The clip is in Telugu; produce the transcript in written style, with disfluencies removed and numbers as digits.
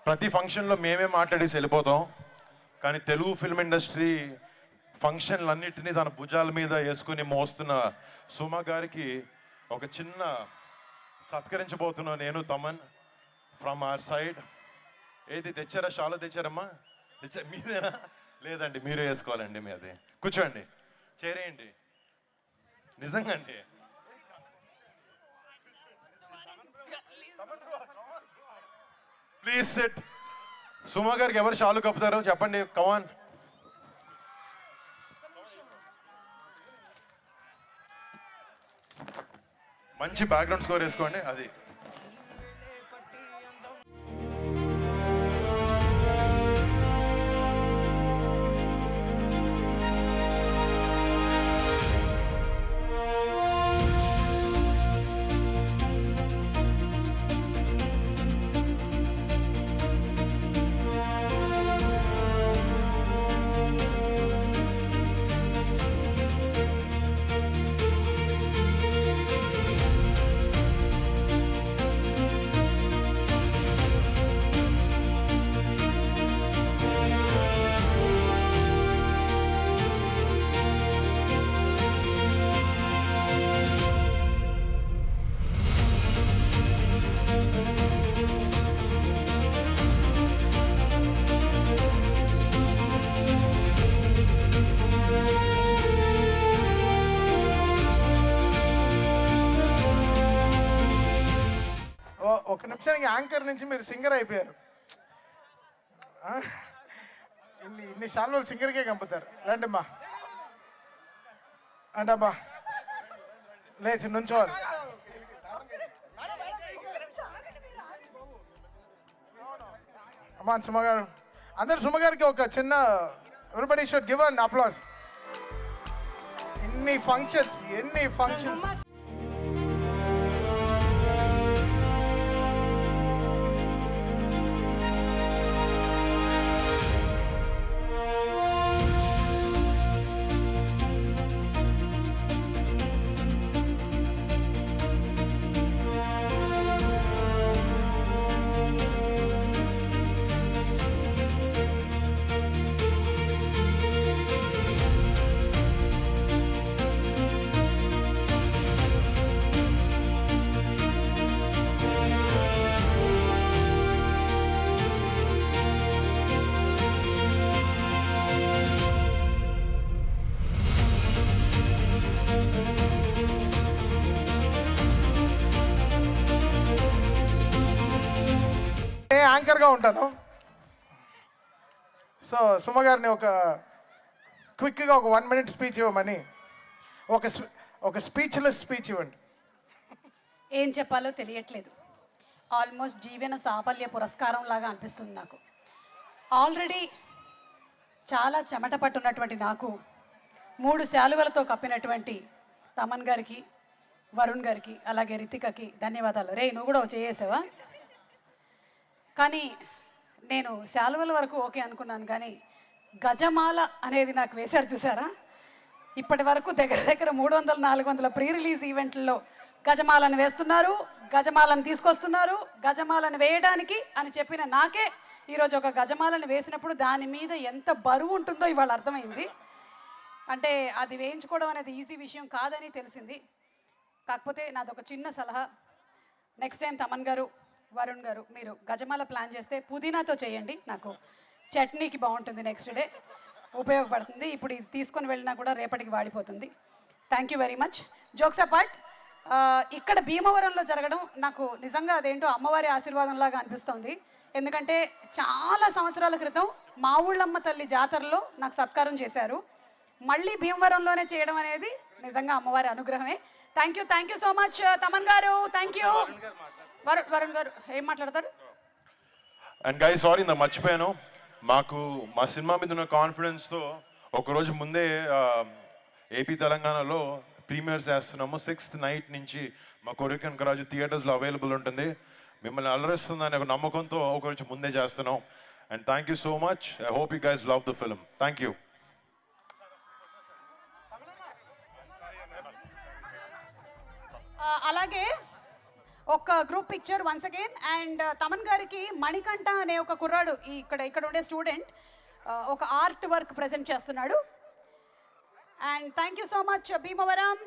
ప్రతి ఫంక్షన్లో మేమే మాట్లాడేసి వెళ్ళిపోతాం. కానీ తెలుగు ఫిల్మ్ ఇండస్ట్రీ ఫంక్షన్లన్నిటినీ తన భుజాల మీద వేసుకుని మోస్తున్న సుమ గారికి ఒక చిన్న సత్కరించబోతున్నా నేను, తమన్, ఫ్రమ్ అవర్ సైడ్. ఏది తెచ్చారా? షాలో తెచ్చారమ్మా? మీదేనా? లేదండి, మీరే వేసుకోవాలండి. మీది కూర్చోండి, చేరేయండి. నిజంగా అండి. Please set. సుమ గారికి ఎవరు షాలు కప్పుతారో చెప్పండి. కమాన్. మంచి బ్యాక్గ్రౌండ్ స్కోర్ వేసుకోండి. అది ఒక నిమిషానికి యాంకర్ నుంచి మీరు సింగర్ అయిపోయారు. ఇన్ని సార్లు సింగర్కే కంపుతారు. రండమ్మా, అంటమ్మా, లేచి నుంచోవాలి. అమ్మా సుమ గారు, అందరు సుమ గారికి ఒక చిన్న, everybody should give an applause. ఎన్ని ఫంక్షన్స్. యాంకర్గా ఉంటాను. సో సుమ గారిని ఒక క్విక్గా ఒక 1 minute స్పీచ్ ఇవ్వమని, ఒక స్పీచ్లెస్ స్పీచ్ ఇవ్వండి. ఏం చెప్పాలో తెలియట్లేదు. ఆల్మోస్ట్ జీవన సాఫల్య పురస్కారం లాగా అనిపిస్తుంది నాకు. ఆల్రెడీ చాలా చెమట పట్టున్నటువంటి నాకు 3 శాలువలతో కప్పినటువంటి తమన్ గారికి, వరుణ్ గారికి, అలాగే రితికకి ధన్యవాదాలు. రే, నువ్వు కూడా చేసావా? కానీ నేను శాలువల వరకు ఓకే అనుకున్నాను, కానీ గజమాల అనేది నాకు వేశారు చూసారా? ఇప్పటి వరకు దగ్గర 300-400 ప్రీ రిలీజ్ ఈవెంట్లలో గజమాలను వేస్తున్నారు, గజమాలను తీసుకొస్తున్నారు. గజమాలను వేయడానికి అని చెప్పిన నాకే ఈరోజు ఒక గజమాలను వేసినప్పుడు దాని మీద ఎంత బరువు ఉంటుందో ఇవాళ అర్థమైంది. అంటే అది వేయించుకోవడం అనేది ఈజీ విషయం కాదని తెలిసింది. కాకపోతే నాదొక చిన్న సలహా, నెక్స్ట్ టైం తమన్ గారు, వరుణ్ గారు, మీరు గజమాల ప్లాన్ చేస్తే పుదీనాతో చేయండి. నాకు చట్నీకి బాగుంటుంది, నెక్స్ట్ డే ఉపయోగపడుతుంది. ఇప్పుడు ఇది తీసుకొని వెళ్ళినా కూడా రేపటికి వాడిపోతుంది. Thank you very much. Jokes apart, ఇక్కడ భీమవరంలో జరగడం నాకు నిజంగా అదేంటో అమ్మవారి ఆశీర్వాదంలాగా అనిపిస్తుంది. ఎందుకంటే చాలా సంవత్సరాల క్రితం మా ఊళ్ళమ్మ తల్లి జాతరలో నాకు సత్కారం చేశారు. మళ్ళీ భీమవరంలోనే చేయడం అనేది నిజంగా అమ్మవారి అనుగ్రహమే. Thank you so much Thaman garu. Thank you. Varun గారు ఏం మాట్లాడతారు? అండ్ గైస్, సారీ నా మర్చిపోయాను. మాకు మా సినిమా మీద ఉన్న కాన్ఫిడెన్స్తో ఒకరోజు ముందే ఏపీ తెలంగాణలో ప్రీమియర్స్ చేస్తున్నాము. 6th night నుంచి మా కోరికనకరాజు థియేటర్స్లో అవైలబుల్ ఉంటుంది. మిమ్మల్ని అలరిస్తుందని ఒక నమ్మకంతో ఒకరోజు ముందే చేస్తున్నాం. And thank you so much. I hope you guys love the film. Thank you. అలాగే ఒక group picture once again. And Thaman గారికి మణికంఠ అనే ఒక కుర్రాడు ఇక్కడ ఉండే స్టూడెంట్ ఒక ఆర్ట్ వర్క్ ప్రజెంట్ చేస్తున్నాడు. And thank you so much Bhimavaram.